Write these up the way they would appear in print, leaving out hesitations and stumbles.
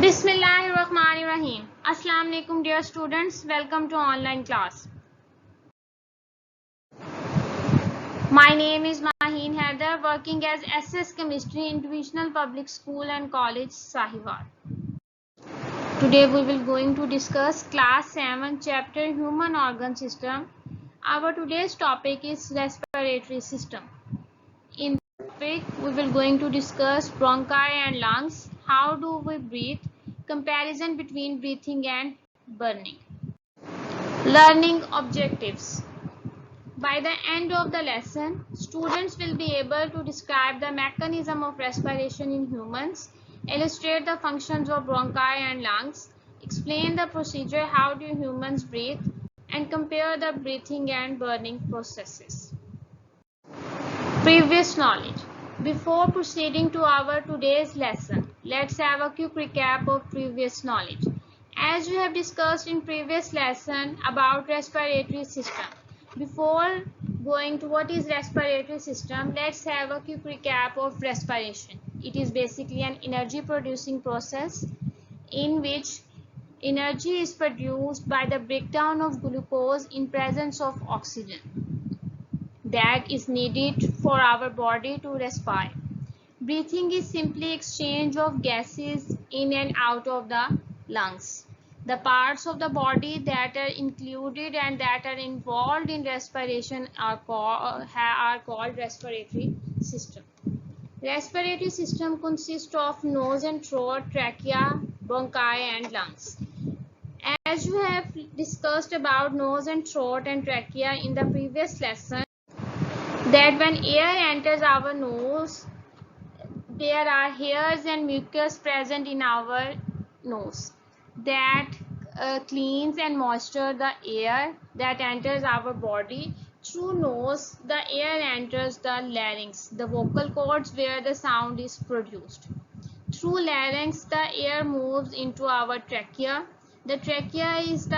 Bismillahirrahmanirrahim. Assalamu alaikum dear students. Welcome to online class. My name is Maheen Haider, working as SS Chemistry in Divisional Public School and College, Sahiwal. Today we will going to discuss class 7 chapter Human Organ System. Our today's topic is respiratory system. In this topic we will going to discuss bronchi and lungs. How do we breathe? Comparison between breathing and burning. Learning objectives. By the end of the lesson, students will be able to describe the mechanism of respiration in humans, illustrate the functions of bronchi and lungs, explain the procedure how do humans breathe, and compare the breathing and burning processes. Previous knowledge. Before proceeding to our today's lesson, let's have a quick recap of previous knowledge. As we have discussed in previous lesson about respiratory system. Before going to what is respiratory system, let's have a quick recap of respiration. It is basically an energy producing process in which energy is produced by the breakdown of glucose in presence of oxygen that is needed for our body to respire. Breathing is simply exchange of gases in and out of the lungs. The parts of the body that are included and that are involved in respiration are called respiratory system. Respiratory system consists of nose and throat, trachea, bronchi and lungs. As we have discussed about nose and throat and trachea in the previous lesson, that when air enters our nose, there are hairs and mucus present in our nose that cleans and moisture the air that enters our body. Through nose, the air enters the larynx, the vocal cords where the sound is produced. Through larynx, the air moves into our trachea. The trachea is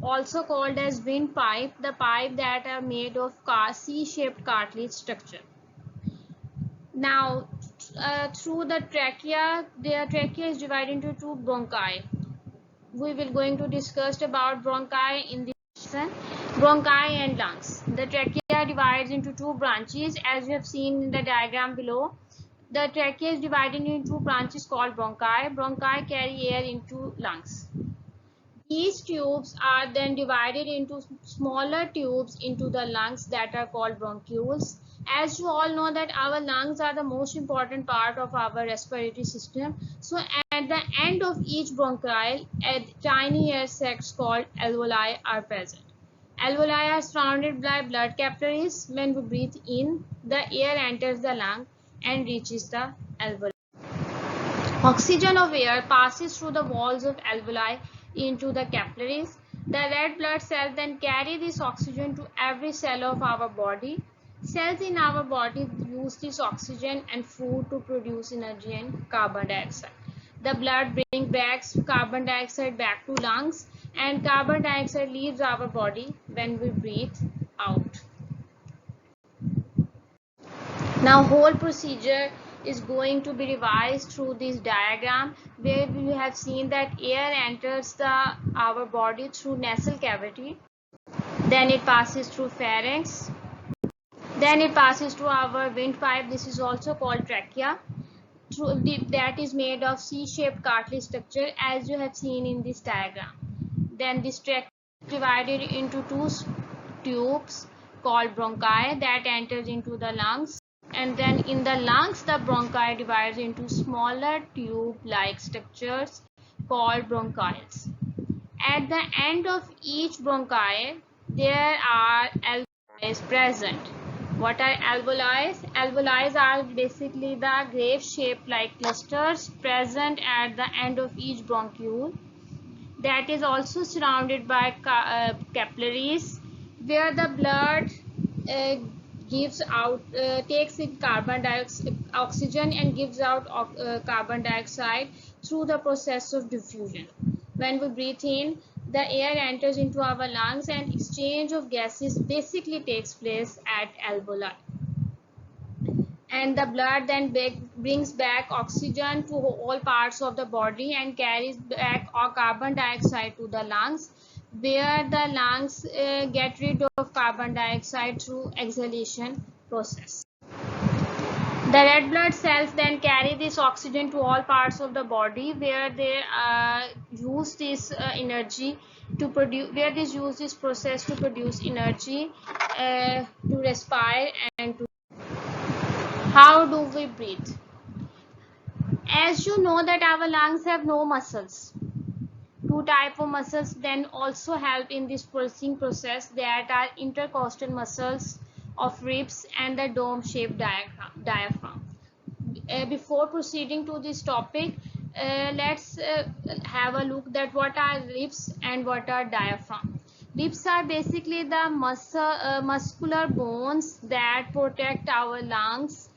also called as windpipe, the pipe that are made of C-shaped cartilage structure. Now, through the trachea is divided into two bronchi. We will going to discuss about bronchi in this lesson. Bronchi and lungs. The trachea divides into two branches, as you have seen in the diagram below. The trachea is divided into two branches called bronchi. Bronchi carry air into lungs. These tubes are then divided into smaller tubes into the lungs that are called bronchioles. As you all know that our lungs are the most important part of our respiratory system. So at the end of each bronchiole, tiny air sacs called alveoli are present. Alveoli are surrounded by blood capillaries. When we breathe in, the air enters the lung and reaches the alveoli. Oxygen of air passes through the walls of alveoli into the capillaries. The red blood cells then carry this oxygen to every cell of our body. Cells in our body use this oxygen and food to produce energy and carbon dioxide. The blood brings carbon dioxide back to lungs, and carbon dioxide leaves our body when we breathe out. Now whole procedure is going to be revised through this diagram, where we have seen that air enters our body through nasal cavity, then it passes through pharynx, then it passes to our windpipe. This is also called trachea, that is made of C-shaped cartilage structure, as you have seen in this diagram. Then this trachea is divided into two tubes called bronchi that enters into the lungs. And then in the lungs, the bronchi divides into smaller tube-like structures called bronchioles. At the end of each bronchi, there are alveoli present. What are alveoli? Alveoli are basically the grape-shaped like clusters present at the end of each bronchiole, that is also surrounded by capillaries, where the blood takes in oxygen and gives out carbon dioxide through the process of diffusion. When we breathe in, the air enters into our lungs and exchange of gases basically takes place at alveoli. and the blood then brings back oxygen to all parts of the body and carries back carbon dioxide to the lungs, where the lungs get rid of carbon dioxide through exhalation process. The red blood cells then carry this oxygen to all parts of the body, where they use this energy to produce, where this use this process to produce energy to respire and to. How do we breathe? As you know that our lungs have no muscles. Two type of muscles then also help in this breathing process, that are intercostal muscles of ribs and the dome-shaped diaphragm. Before proceeding to this topic, let's have a look that what are ribs and what are diaphragm. Ribs are basically the muscular bones that protect our lungs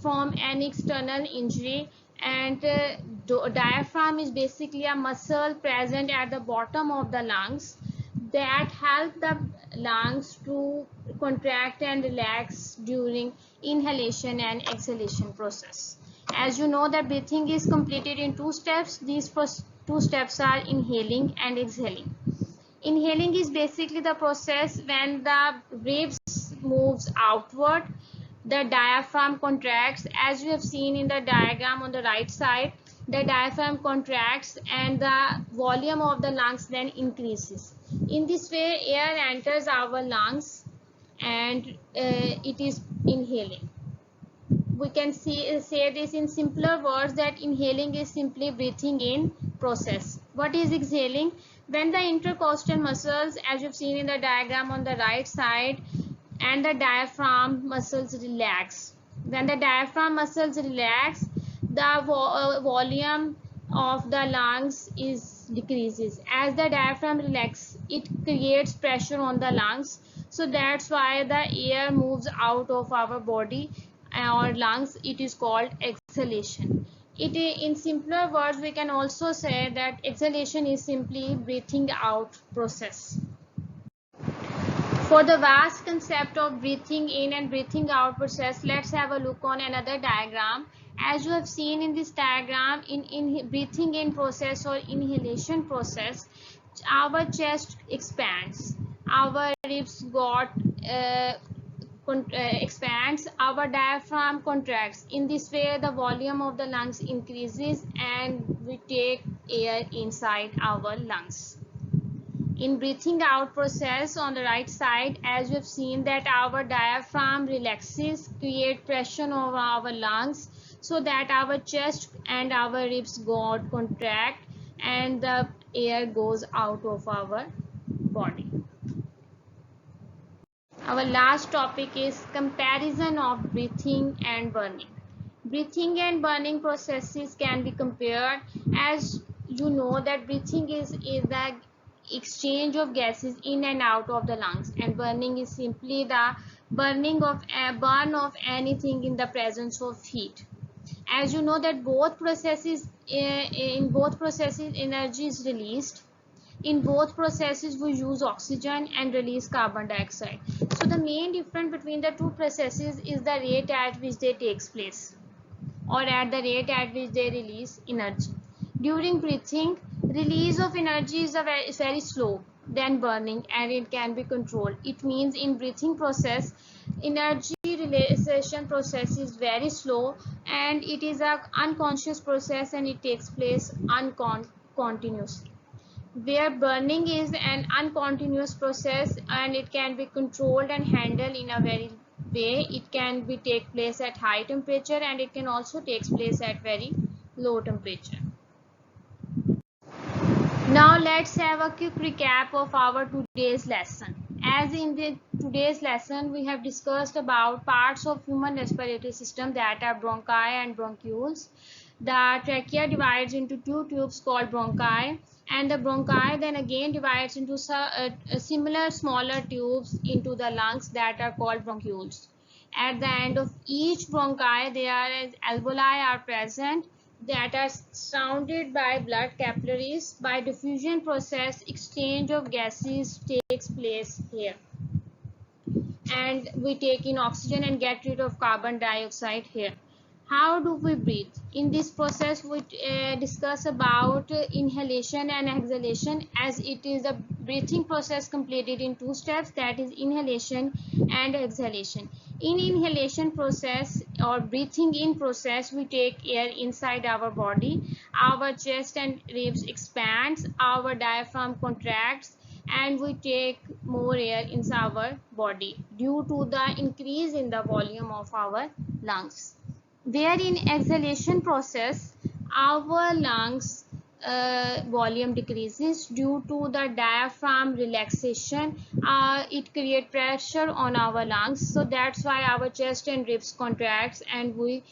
from an external injury, and diaphragm is basically a muscle present at the bottom of the lungs that help the lungs to contract and relax during inhalation and exhalation process. As you know that breathing is completed in two steps. These first two steps are inhaling and exhaling. Inhaling is basically the process when the ribs moves outward, the diaphragm contracts. As you have seen in the diagram on the right side, the diaphragm contracts and the volume of the lungs then increases. In this way, air enters our lungs and it is inhaling. We can say this in simpler words, that inhaling is simply breathing in process. What is exhaling? When the intercostal muscles, as you've seen in the diagram on the right side, and the diaphragm muscles relax. When the diaphragm muscles relax, the volume of the lungs is decreases. As the diaphragm relaxes, it creates pressure on the lungs. So that's why the air moves out of our body or lungs. It is called exhalation. In simpler words, we can also say that exhalation is simply breathing out process. For the vast concept of breathing in and breathing out process, let's have a look on another diagram. As you have seen in this diagram, in breathing in process or inhalation process, our chest expands, our ribs got expands, our diaphragm contracts. In this way, the volume of the lungs increases and we take air inside our lungs. In breathing out process on the right side, as we have seen that our diaphragm relaxes, create pressure over our lungs, so that our chest and our ribs got contract and the air goes out of our body. Our last topic is comparison of breathing and burning. Breathing and burning processes can be compared. As you know that breathing is the exchange of gases in and out of the lungs, and burning is simply the burn of anything in the presence of heat. As you know that in both processes energy is released. In both processes we use oxygen and release carbon dioxide. So the main difference between the two processes is the rate at which they takes place, or at the rate at which they release energy. During breathing, release of energy is very slow than burning, and it can be controlled. It means in breathing process, energy realization process is very slow and it is an unconscious process and it takes place continuously. Where burning is an uncontinuous process and it can be controlled and handled in a very way. It can be take place at high temperature and it can also take place at very low temperature. Now let's have a quick recap of our today's lesson. As in today's lesson, we have discussed about parts of human respiratory system, that are bronchi and bronchioles. The trachea divides into two tubes called bronchi, and the bronchi then again divides into similar smaller tubes into the lungs that are called bronchioles. At the end of each bronchi, there alveoli are present that are surrounded by blood capillaries. By diffusion process, exchange of gases takes place here. and we take in oxygen and get rid of carbon dioxide here. How do we breathe? In this process we discuss about inhalation and exhalation, as it is a breathing process completed in two steps, that is inhalation and exhalation. In inhalation process or breathing in process, we take air inside our body, our chest and ribs expands, our diaphragm contracts, and we take more air inside our body due to the increase in the volume of our lungs. Where in exhalation process our lungs volume decreases due to the diaphragm relaxation. It creates pressure on our lungs, so that's why our chest and ribs contracts and we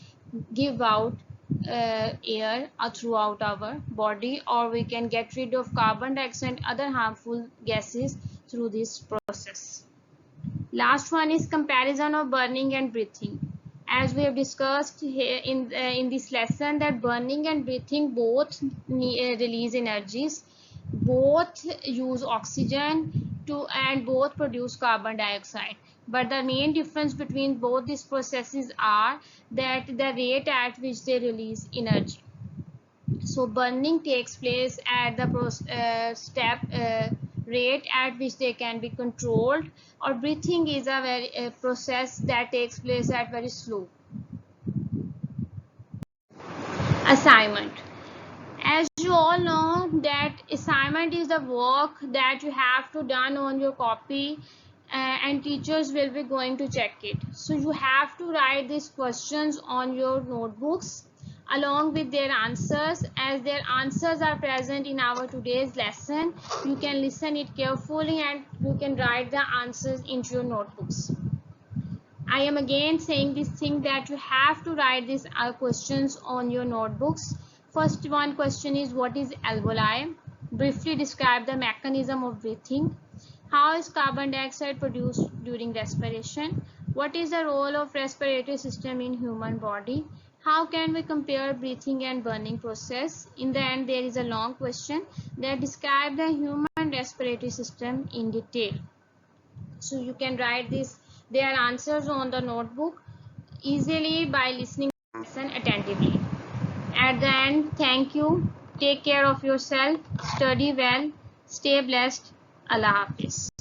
give out air throughout our body, or we can get rid of carbon dioxide and other harmful gases through this process. Last one is comparison of burning and breathing. As we have discussed here in this lesson, that burning and breathing both release energies, both use oxygen to, and both produce carbon dioxide. But the main difference between both these processes are that the rate at which they release energy. So burning takes place at the rate at which they can be controlled, or breathing is a process that takes place at very slow. Assignment. As you all know that assignment is the work that you have to done on your copy, and teachers will be going to check it. So you have to write these questions on your notebooks along with their answers. As their answers are present in our today's lesson, you can listen it carefully and you can write the answers into your notebooks. I am again saying this thing that you have to write these questions on your notebooks. First one question is, what is alveoli? Briefly describe the mechanism of breathing. How is carbon dioxide produced during respiration? What is the role of respiratory system in human body? How can we compare breathing and burning process? In the end, there is a long question that describe the human respiratory system in detail. So you can write their answers on the notebook easily by listening to the lesson attentively. At the end, thank you. Take care of yourself. Study well. Stay blessed. Allah Hafiz.